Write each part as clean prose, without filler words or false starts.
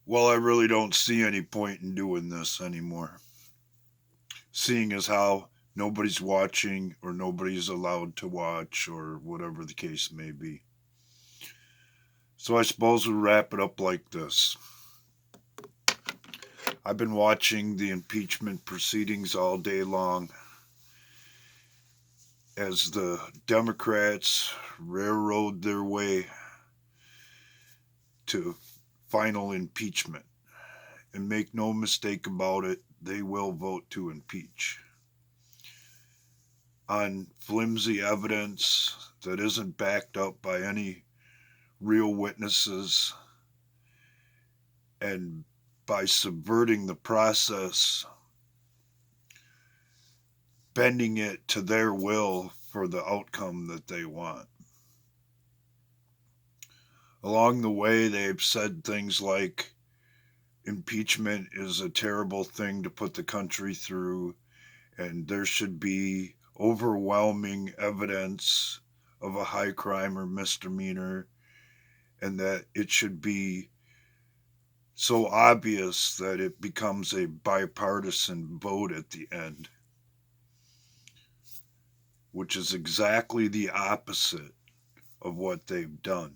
Well, I really don't see any point in doing this anymore. Seeing as how nobody's watching or nobody's allowed to watch or whatever the case may be. So I suppose we'll wrap it up like this. I've been watching the impeachment proceedings all day long as the Democrats railroad their way to final impeachment. And make no mistake about it, they will vote to impeach. On flimsy evidence that isn't backed up by any real witnesses and by subverting the process, bending it to their will for the outcome that they want. Along the way, they've said things like impeachment is a terrible thing to put the country through, and there should be overwhelming evidence of a high crime or misdemeanor, and that it should be so obvious that it becomes a bipartisan vote at the end, which is exactly the opposite of what they've done,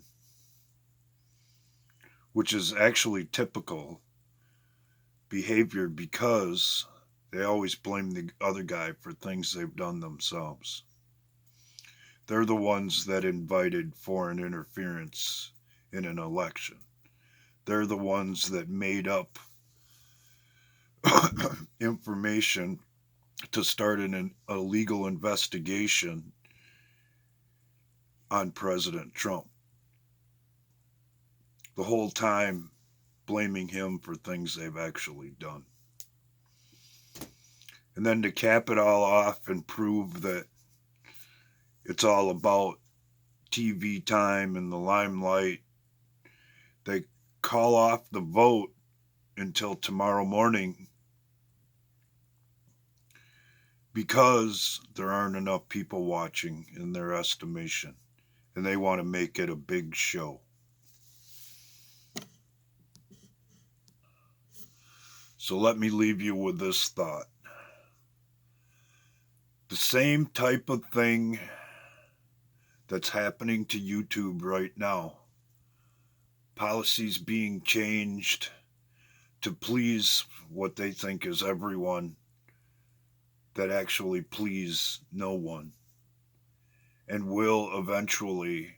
which is actually typical behavior because they always blame the other guy for things they've done themselves. They're the ones that invited foreign interference in an election. They're the ones that made up information to start an illegal investigation on President Trump. The whole time blaming him for things they've actually done. And then to cap it all off and prove that it's all about TV time and the limelight, they call off the vote until tomorrow morning because there aren't enough people watching in their estimation, and they want to make it a big show. So let me leave you with this thought. The same type of thing that's happening to YouTube right now, policies being changed to please what they think is everyone that actually please no one, and will eventually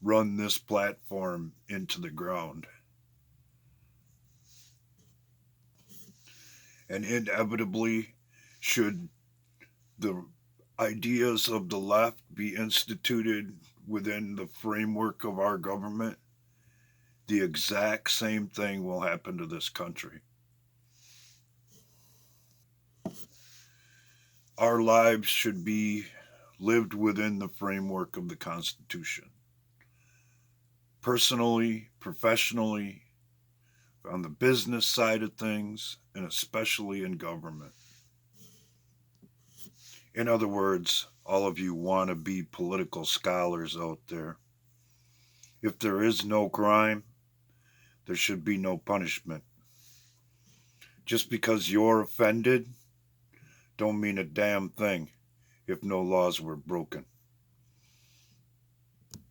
run this platform into the ground. And inevitably, should the ideas of the left be instituted within the framework of our government, the exact same thing will happen to this country. Our lives should be lived within the framework of the Constitution. Personally, professionally, on the business side of things, and especially in government. In other words, all of you wannabe political scholars out there, if there is no crime, there should be no punishment. Just because you're offended, don't mean a damn thing if no laws were broken.